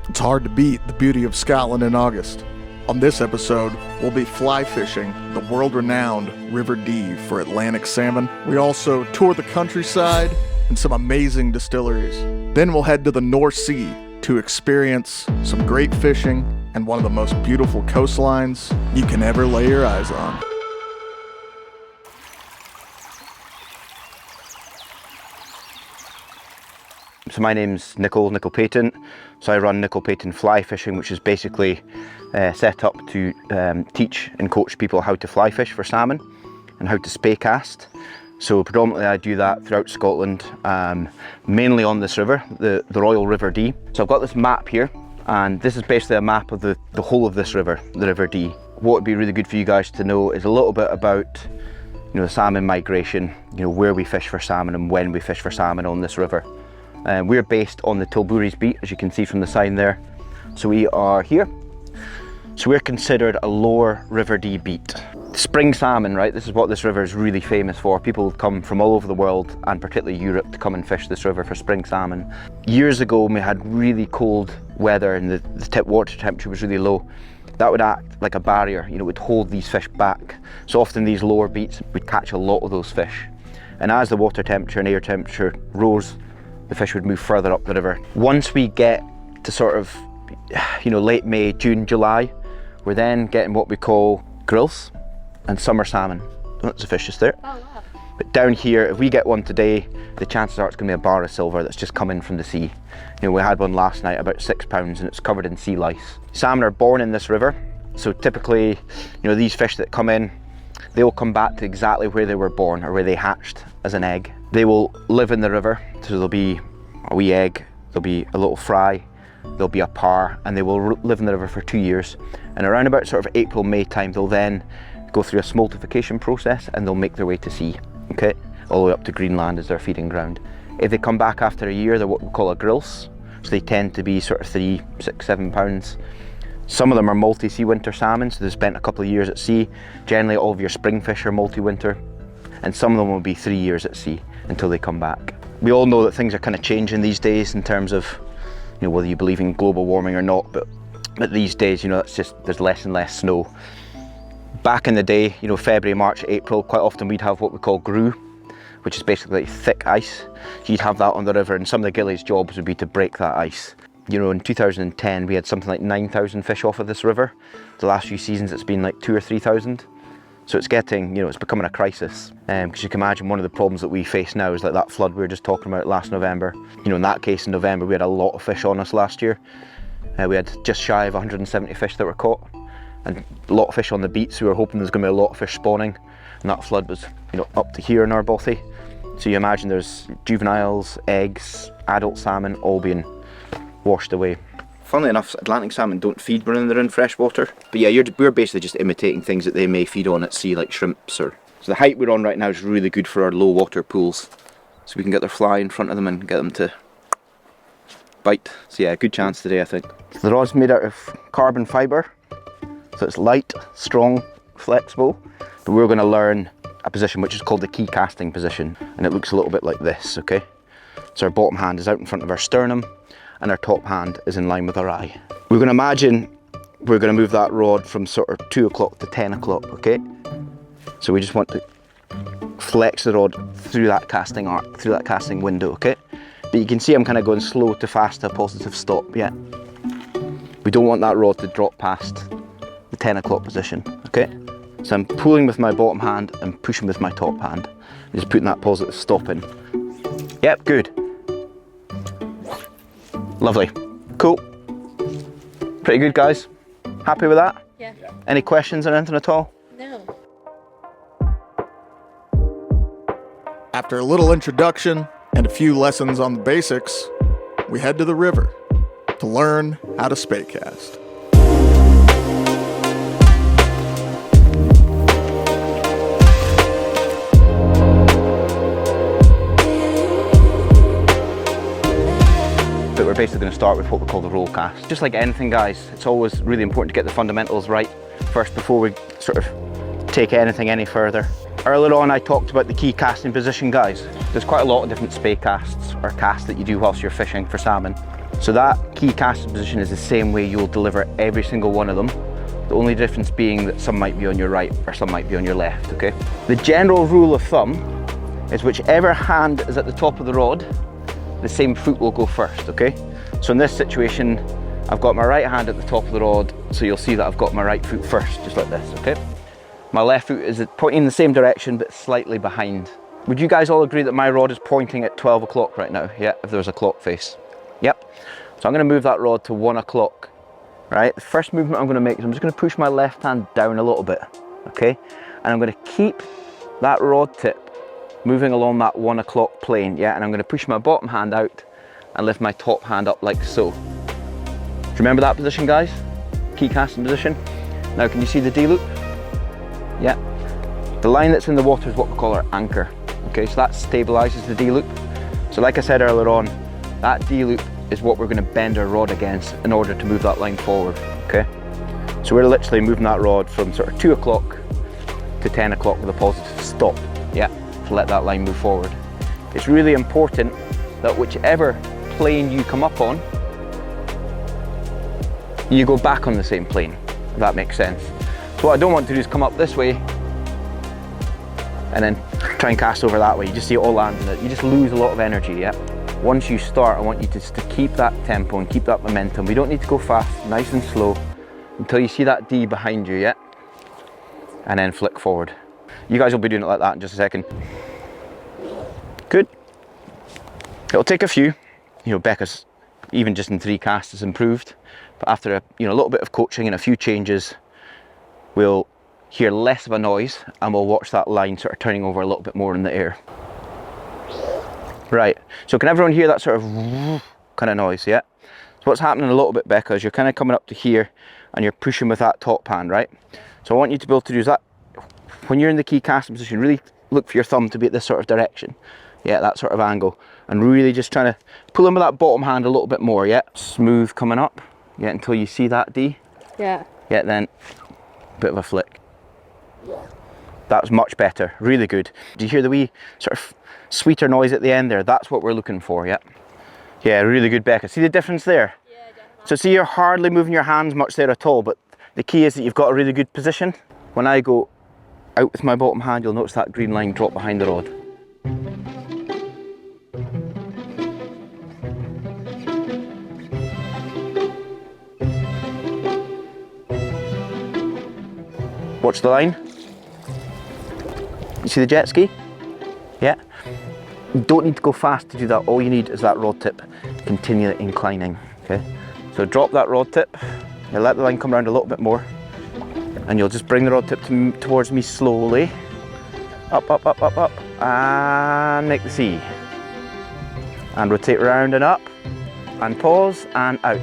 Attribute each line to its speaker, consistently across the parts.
Speaker 1: It's hard to beat the beauty of Scotland in August. On this episode, we'll be fly fishing the world-renowned River Dee for Atlantic salmon. We also tour the countryside and some amazing distilleries. Then we'll head to the North Sea to experience some great fishing and one of the most beautiful coastlines you can ever lay your eyes on.
Speaker 2: So my name's Nicol Payton. So I run Nicol Payton Fly Fishing, which is basically set up to teach and coach people how to fly fish for salmon and how to spey cast. So predominantly I do that throughout Scotland, mainly on this river, the Royal River Dee. So I've got this map here, and this is basically a map of the whole of this river, the River Dee. What would be really good for you guys to know is a little bit about the salmon migration, where we fish for salmon and when we fish for salmon on this river. We're based on the Tilbury's Beat, as you can see from the sign there. So we are here. So we're considered a lower River Dee beat. Spring salmon, right? This is what this river is really famous for. People come from all over the world, and particularly Europe, to come and fish this river for spring salmon. Years ago, when we had really cold weather and the water temperature was really low, that would act like a barrier. It would hold these fish back. So often these lower beats would catch a lot of those fish. And as the water temperature and air temperature rose, the fish would move further up the river. Once we get to sort of, late May, June, July, we're then getting what we call grilse and summer salmon. That's a fish just there. Oh, wow. But down here, if we get one today, the chances are it's going to be a bar of silver that's just come in from the sea. We had one last night, about 6 pounds, and it's covered in sea lice. Salmon are born in this river, so typically, these fish that come in, they will come back to exactly where they were born or where they hatched as an egg. They will live in the river, so there'll be a wee egg, there'll be a little fry, there'll be a par, and they will live in the river for 2 years. And around about sort of April, May time, they'll then go through a smoltification process and they'll make their way to sea, okay? All the way up to Greenland as their feeding ground. If they come back after a year, they're what we call a grilse. So they tend to be sort of 3, 6, 7 pounds. Some of them are multi-sea winter salmon, so they've spent a couple of years at sea. Generally all of your spring fish are multi-winter. And some of them will be 3 years at sea until they come back. We all know that things are kind of changing these days in terms of, whether you believe in global warming or not, but these days, it's just, there's less and less snow. Back in the day, February, March, April, quite often we'd have what we call grue, which is basically thick ice. You'd have that on the river, and some of the gillies' jobs would be to break that ice. In 2010, we had something like 9,000 fish off of this river. The last few seasons, it's been like 2,000 or 3,000. So it's getting, it's becoming a crisis. Because you can imagine one of the problems that we face now is like that flood we were just talking about last November. In that case, in November, we had a lot of fish on us last year. We had just shy of 170 fish that were caught, and a lot of fish on the beats. We were hoping there's going to be a lot of fish spawning, and that flood was, up to here in our bothy. So you imagine there's juveniles, eggs, adult salmon, all being washed away. Funnily enough, Atlantic salmon don't feed when they're in fresh water. But yeah, we're basically just imitating things that they may feed on at sea, like shrimps. So the height we're on right now is really good for our low water pools. So we can get their fly in front of them and get them to bite. So yeah, good chance today, I think. So the rod's made out of carbon fibre. So it's light, strong, flexible. But we're going to learn a position which is called the key casting position. And it looks a little bit like this, okay? So our bottom hand is out in front of our sternum, and our top hand is in line with our eye. We're going to imagine we're going to move that rod from sort of 2 o'clock to 10 o'clock, okay? So we just want to flex the rod through that casting arc, through that casting window, okay? But you can see I'm kind of going slow to fast to a positive stop, yeah? We don't want that rod to drop past the 10 o'clock position, okay? So I'm pulling with my bottom hand and pushing with my top hand. Just putting that positive stop in. Yep, good. Lovely. Cool. Pretty good, guys. Happy with that?
Speaker 3: Yeah.
Speaker 2: Any questions or anything at all?
Speaker 3: No.
Speaker 1: After a little introduction and a few lessons on the basics, we head to the river to learn how to spey cast.
Speaker 2: But we're basically going to start with what we call the roll cast. Just like anything, guys, it's always really important to get the fundamentals right first before we sort of take anything any further. Earlier on I talked about the key casting position, guys. There's quite a lot of different spey casts or casts that you do whilst you're fishing for salmon. So that key casting position is the same way you'll deliver every single one of them. The only difference being that some might be on your right or some might be on your left, okay? The general rule of thumb is whichever hand is at the top of the rod, the same foot will go first, okay? So in this situation, I've got my right hand at the top of the rod, so you'll see that I've got my right foot first, just like this, okay? My left foot is pointing in the same direction, but slightly behind. Would you guys all agree that my rod is pointing at 12 o'clock right now? Yeah, if there's a clock face. Yep. So I'm gonna move that rod to 1 o'clock, right? The first movement I'm gonna make is I'm just gonna push my left hand down a little bit, okay? And I'm gonna keep that rod tip moving along that 1 o'clock plane, yeah? And I'm gonna push my bottom hand out and lift my top hand up like so. Do you remember that position, guys? Key casting position. Now, can you see the D loop? Yeah. The line that's in the water is what we call our anchor. Okay, so that stabilizes the D loop. So like I said earlier on, that D loop is what we're going to bend our rod against in order to move that line forward. Okay. So we're literally moving that rod from sort of 2 o'clock to 10 o'clock with a positive stop. Yeah, to let that line move forward. It's really important that whichever plane you come up on, you go back on the same plane, if that makes sense. So what I don't want to do is come up this way and then try and cast over that way. You just see it all land in it. You just lose a lot of energy, yeah? Once you start, I want you just to keep that tempo and keep that momentum. We don't need to go fast, nice and slow, until you see that D behind you, yeah? And then flick forward. You guys will be doing it like that in just a second. Good. It'll take a few. You know, Becca's, even just in 3 casts, has improved. But after a little bit of coaching and a few changes, we'll hear less of a noise and we'll watch that line sort of turning over a little bit more in the air. Right, so can everyone hear that sort of kind of noise, yeah? So what's happening a little bit, Becca, is you're kind of coming up to here and you're pushing with that top hand, right? So I want you to be able to do is that, when you're in the key casting position, really look for your thumb to be at this sort of direction. Yeah, that sort of angle. And really just trying to pull in with that bottom hand a little bit more, yeah? Smooth coming up, yeah, until you see that D. Yeah. Yeah, then bit of a flick. That was much better, really good. Do you hear the wee sort of sweeter noise at the end there? That's what we're looking for, yeah? Yeah, really good, Becca. See the difference there? Yeah, definitely. So see, you're hardly moving your hands much there at all, but the key is that you've got a really good position. When I go out with my bottom hand, you'll notice that green line drop behind the rod. Watch the line. You see the jet ski? Yeah. You don't need to go fast to do that. All you need is that rod tip continually inclining. Okay. So drop that rod tip. You let the line come around a little bit more, and you'll just bring the rod tip towards me slowly. Up, up, up, up, up, and make the C. And rotate round and up, and pause and out.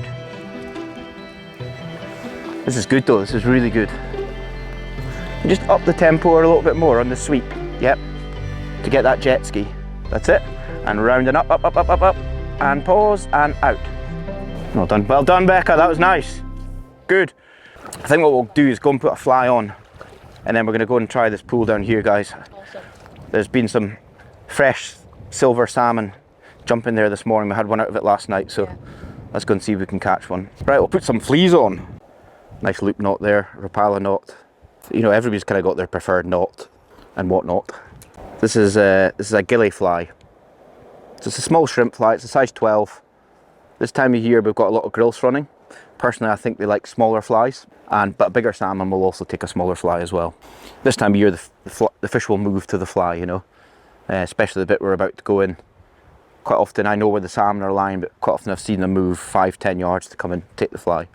Speaker 2: This is good though. This is really good. Just up the tempo a little bit more on the sweep, yep, to get that jet ski. That's it. And round and up, up, up, up, up, up, and pause and out. Well done, Becca, that was nice. Good. I think what we'll do is go and put a fly on, and then we're gonna go and try this pool down here, guys. Awesome. There's been some fresh silver salmon jumping there this morning. We had one out of it last night, so yeah. Let's go and see if we can catch one. Right, we'll put some fleas on. Nice loop knot there, Rapala knot. You know, everybody's kind of got their preferred knot and whatnot. This is a gilly fly. So it's a small shrimp fly, it's a size 12. This time of year we've got a lot of grills running. Personally, I think they like smaller flies, but a bigger salmon will also take a smaller fly as well. This time of year the fish will move to the fly, you know, especially the bit we're about to go in. Quite often I know where the salmon are lying, but quite often I've seen them move 5-10 yards to come and take the fly.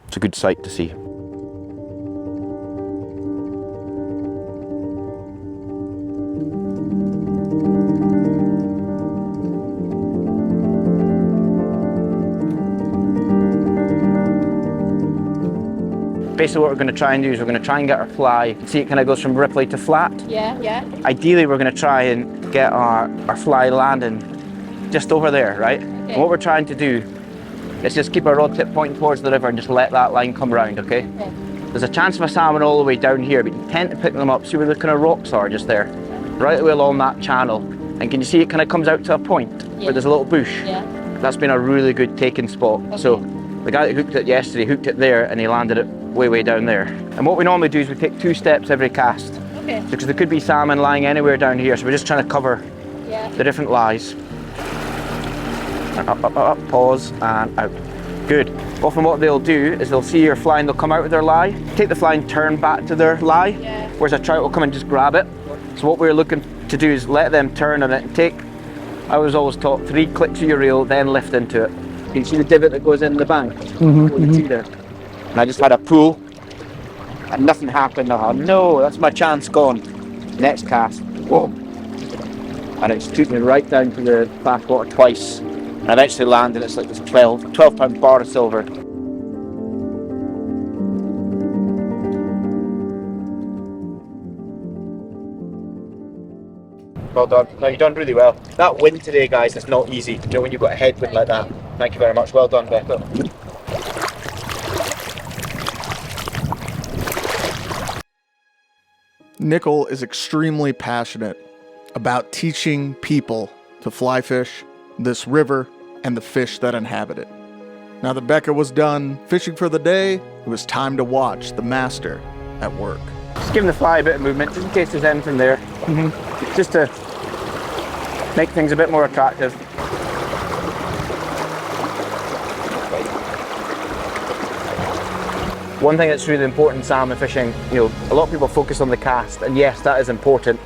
Speaker 2: It's a good sight to see. Basically what we're going to try and do is we're going to try and get our fly, see it kind of goes from ripply to flat. Yeah, yeah. Ideally we're going to try and get our fly landing just over there, right? Okay. And what we're trying to do is just keep our rod tip pointing towards the river and just let that line come around, okay? Okay. there's a chance of a salmon all the way down here, but you tend to pick them up. See where the kind of rocks are just there? Right away along that channel. And can you see it kind of comes out to a point where there's a little bush?
Speaker 3: Yeah.
Speaker 2: That's been a really good taking spot.
Speaker 3: Okay.
Speaker 2: So the guy that hooked it yesterday hooked it there and he landed it way down there. And what we normally do is we take 2 steps every cast.
Speaker 3: Okay.
Speaker 2: Because there could be salmon lying anywhere down here, so we're just trying to cover the different lies. And up, pause, and out. Good. Often what they'll do is they'll see your fly and they'll come out with their lie, take the fly and turn back to their lie, whereas a trout will come and just grab it. So what we're looking to do is let them turn on it and take, I was always taught 3 clicks of your reel, then lift into it. You can see the divot that goes in the bank? You can see there. And I just had a pull and nothing happened. Oh no, that's my chance gone. Next cast, whoa. And it just took me right down to the fast water twice. And I eventually landed, it's like this 12 pound bar of silver. Well done. No, you've done really well. That wind today, guys, is not easy. You know, when you've got a headwind like that. Thank you very much. Well done, Becca.
Speaker 1: Nickel is extremely passionate about teaching people to fly fish this river and the fish that inhabit it. Now that Becca was done fishing for the day, it was time to watch the master at work.
Speaker 2: Just giving the fly a bit of movement, just in case there's anything there. Just to make things a bit more attractive. One thing that's really important in salmon fishing, you know, a lot of people focus on the cast, and yes, that is important.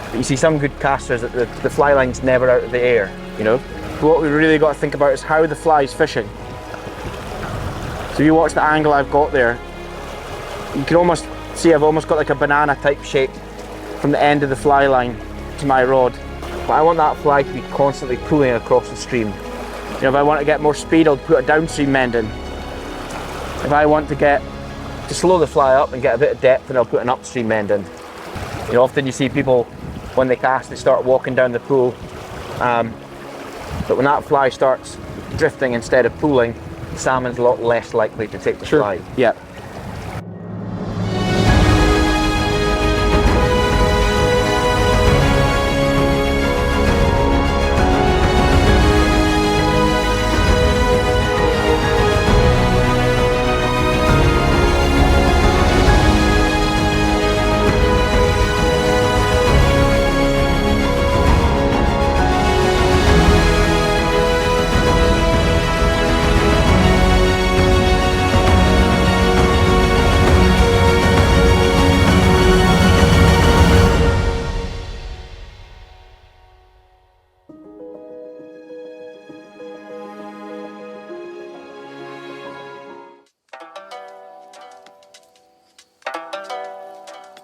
Speaker 2: But you see some good casters that the fly line's never out of the air, you know. But what we really got to think about is how the fly's fishing. So if you watch the angle I've got there, you can almost see I've almost got like a banana type shape from the end of the fly line to my rod. But I want that fly to be constantly pulling across the stream. You know, if I want to get more speed, I'll put a downstream mend in. If I want to slow the fly up and get a bit of depth, then I'll put an upstream mend in. You know, often you see people, when they cast, they start walking down the pool. But when that fly starts drifting instead of pulling, the salmon's a lot less likely to take the fly. Yeah.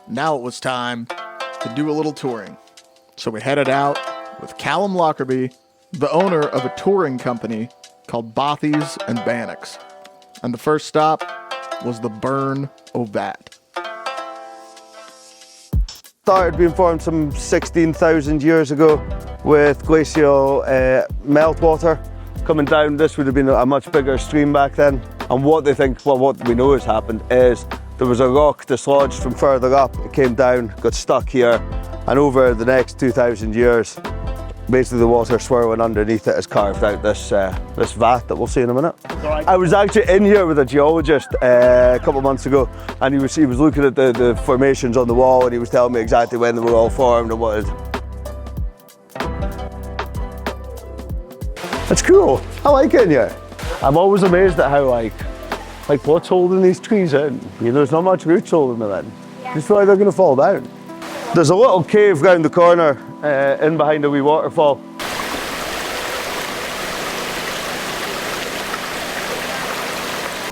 Speaker 1: Now it was time to do a little touring. So we headed out with Callum Lockerbie, the owner of a touring company called Bothies and Bannocks. And the first stop was the Burn o' Vat.
Speaker 4: Started being formed some 16,000 years ago with glacial meltwater coming down. This would have been a much bigger stream back then. And what they think, well, what we know has happened is there was a rock dislodged from further up. It came down, got stuck here, and over the next 2,000 years, basically the water swirling underneath it has carved out this this vat that we'll see in a minute. I was actually in here with a geologist a couple of months ago, and he was looking at the formations on the wall, and he was telling me exactly when they were all formed and what. It's cool. I like it in here. I'm always amazed at how like what's holding these trees in. You know, there's not much roots holding them in. Yeah. Just feel like they're going to fall down. There's a little cave round the corner in behind a wee waterfall.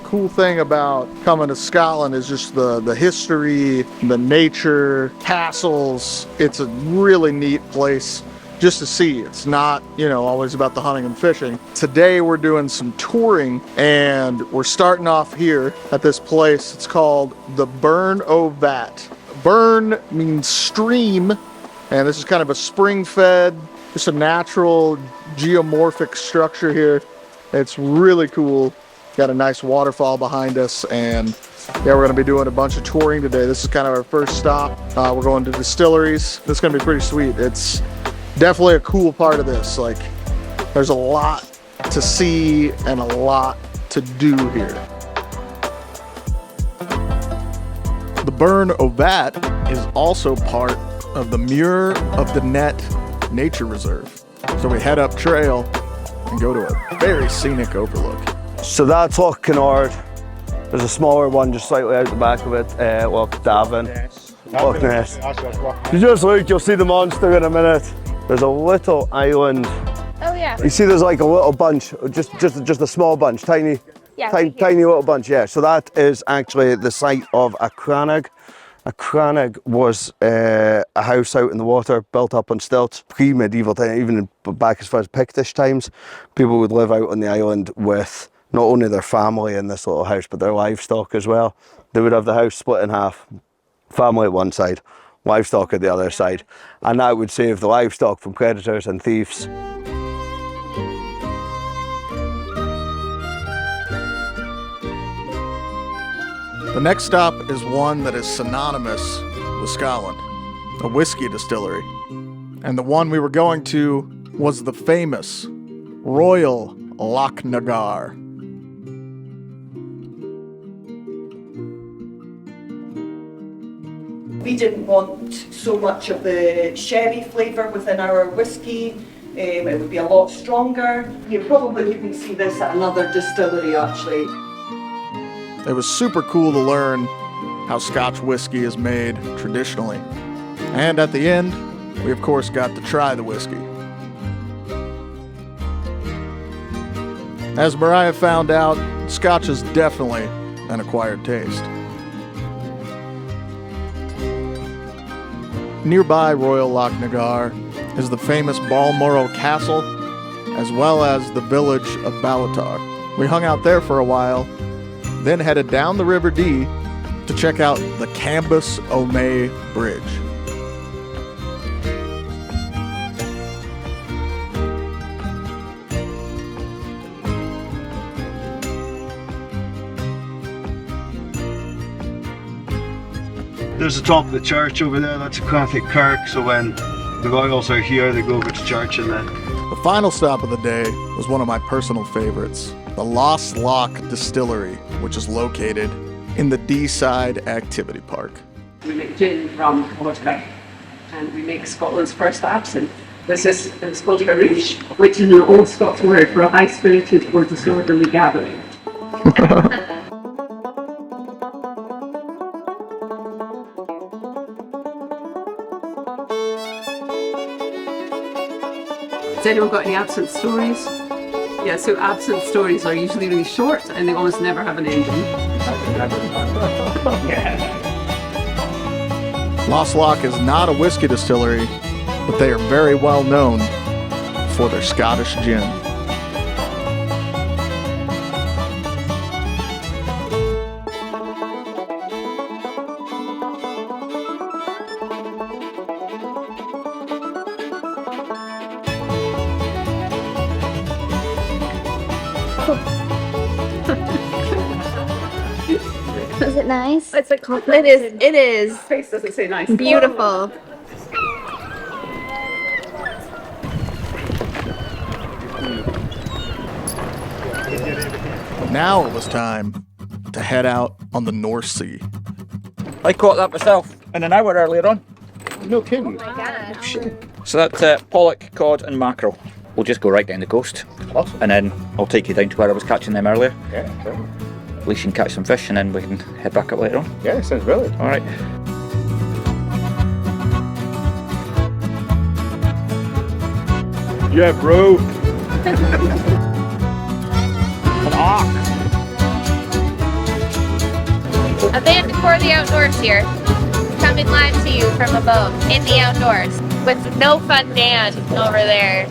Speaker 1: Cool thing about coming to Scotland is just the history, the nature, castles. It's a really neat place just to see. It's not, you know, always about the hunting and fishing. Today we're doing some touring and we're starting off here at this place. It's called the Burn o' Vat. Burn means stream, and this is kind of a spring-fed, just a natural geomorphic structure here. It's really cool. Got a nice waterfall behind us, and Yeah, we're gonna be doing a bunch of touring today. This is kind of our first stop. We're going to distilleries. This is gonna be pretty sweet. It's definitely a cool part of this. Like, there's a lot to see and a lot to do here. The Burn Ovat is also part of the Muir of the Net Nature Reserve. So we head up trail and go to a very scenic overlook.
Speaker 4: So that's Loch Canard. There's a smaller one just slightly out the back of it, Loch Davin, Loch Ness. You just look, you'll see the monster in a minute. There's a little island.
Speaker 3: Oh yeah.
Speaker 4: You see there's like a little bunch, just a small bunch, tiny little bunch, yeah. So that is actually the site of a crannog. A crannog was a house out in the water, built up on stilts, pre-medieval time, even back as far as Pictish times. People would live out on the island with not only their family in this little house, but their livestock as well. They would have the house split in half, family at one side, livestock at the other side, and that would save the livestock from predators and thieves.
Speaker 1: The next stop is one that is synonymous with Scotland, a whiskey distillery. And the one we were going to was the famous Royal Lochnagar.
Speaker 5: We didn't want so much of the sherry flavour within our whiskey. It would be a lot stronger. You probably wouldn't see this at another distillery actually.
Speaker 1: It was super cool to learn how Scotch whiskey is made traditionally. And at the end, we of course got to try the whiskey. As Mariah found out, Scotch is definitely an acquired taste. Nearby Royal Lochnagar is the famous Balmoral Castle, as well as the village of Ballatar. We hung out there for a while, then headed down the River Dee to check out the Cambus O'May Bridge.
Speaker 4: There's the top of the church over there, that's a Catholic kirk, so when the royals are here, they go over to church and then.
Speaker 1: The final stop of the day was one of my personal favorites, the Lost Loch Distillery, which is located in the Deeside Activity Park.
Speaker 6: We make gin, rum, vodka, and we make Scotland's first absinthe. This is called a riche, which is an old Scots word for a high-spirited or disorderly gathering. Has anyone got any absinthe stories? Yeah, so absinthe stories are usually really short and they almost never have an ending.
Speaker 1: Lost Loch is not a whiskey distillery, but they are very well known for their Scottish gin.
Speaker 3: Is it nice?
Speaker 7: It's a compliment. It is.
Speaker 6: Face doesn't say nice.
Speaker 7: Beautiful.
Speaker 1: Now it was time to head out on the North Sea.
Speaker 8: I caught that myself in an hour earlier on.
Speaker 1: No kidding.
Speaker 8: So that's pollock, cod and mackerel. We'll just go right down the coast.
Speaker 1: Awesome.
Speaker 8: And then I'll take you down to where I was catching them earlier.
Speaker 1: Yeah, sure.
Speaker 8: At least you can catch some fish and then we can head back up later on.
Speaker 1: Yeah, sounds brilliant.
Speaker 8: All right.
Speaker 1: Yeah, bro.
Speaker 3: A band for the outdoors here. Coming live to you from a boat in the outdoors with No Fun Dan over there.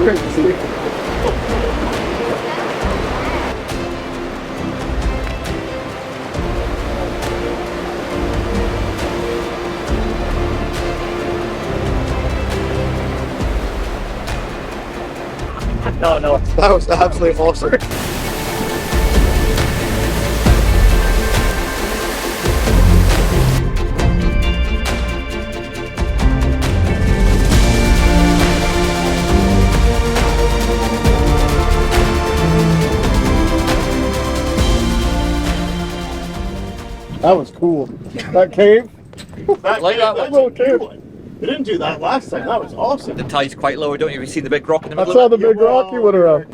Speaker 1: No, that was absolutely awesome. That was cool. That cave.
Speaker 8: Like that
Speaker 1: That
Speaker 8: one.
Speaker 1: little cave. We didn't do that last time. That was awesome.
Speaker 8: The tide's quite low, don't you? Have you seen the big rock in the
Speaker 1: I
Speaker 8: middle
Speaker 1: saw
Speaker 8: of
Speaker 1: the
Speaker 8: it?
Speaker 1: big rock you went around.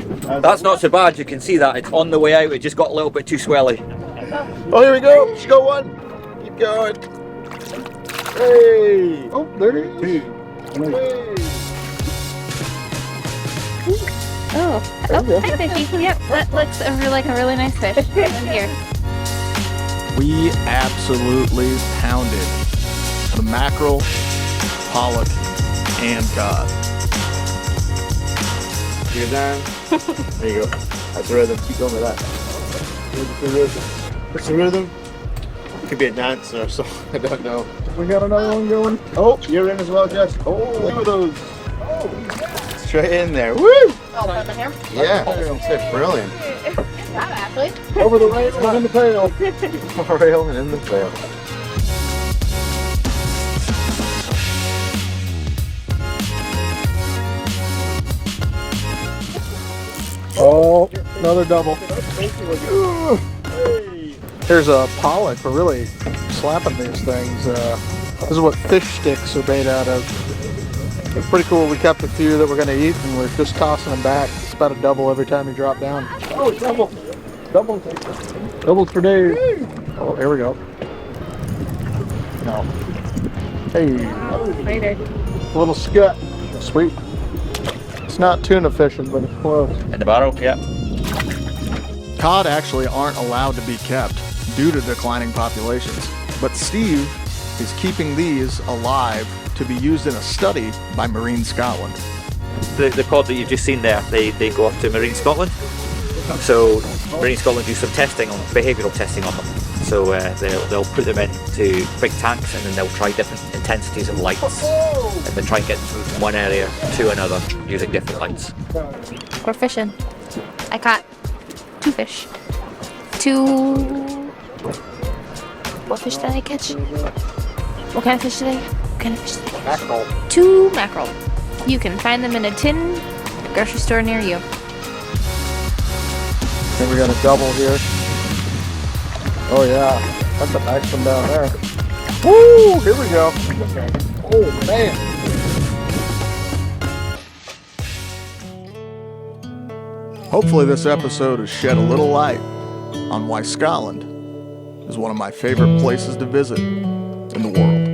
Speaker 8: That's not so bad, you can see that. It's on the way out, it just got a little bit too swelly.
Speaker 1: Oh, here we go. Let's go one. Keep going. Hey. Oh, there he is. Hey.
Speaker 3: Oh, hi fishy. Yep, that looks like a really nice fish. In here.
Speaker 1: We absolutely pounded the mackerel, pollock, and cod.
Speaker 9: You're down. There you go. That's the rhythm. Keep going with that. What's the rhythm? What's the rhythm? Could be a dance or something. I don't know.
Speaker 1: We got another one going.
Speaker 9: Oh, you're in as well, Jess. Oh, look at those. Oh, straight in there. Woo! Yeah. That's brilliant.
Speaker 3: Actually.
Speaker 1: Over the rail and in the tail.
Speaker 9: Rail and in the tail.
Speaker 1: Oh, another double. Here's a pollock. We're really slapping these things. This is what fish sticks are made out of. It's pretty cool. We kept a few that we're going to eat, and we're just tossing them back. It's about a double every time you drop down. Oh, double. Double for Dave. Oh, here we go. No. Hey.
Speaker 3: Later.
Speaker 1: A little scut. Sweet. It's not tuna fishing, but it's close.
Speaker 8: In the barrel, yeah.
Speaker 1: Cod actually aren't allowed to be kept due to declining populations, but Steve is keeping these alive to be used in a study by Marine Scotland.
Speaker 8: The cod that you've just seen there, they go off to Marine Scotland. So Marine Scotland do some testing on behavioural testing on them. So they'll put them into big tanks and then they'll try different intensities of lights and then try and get them from one area to another using different lights.
Speaker 3: We're fishing. I caught 2 fish. What fish did I catch? What kind of fish today?
Speaker 1: Mackerel.
Speaker 3: 2 mackerel. You can find them in a tin at a grocery store near you.
Speaker 1: Then we got a double here. Oh yeah, that's a nice one down there. Woo! Here we go. Oh man. Hopefully this episode has shed a little light on why Scotland is one of my favorite places to visit in the world.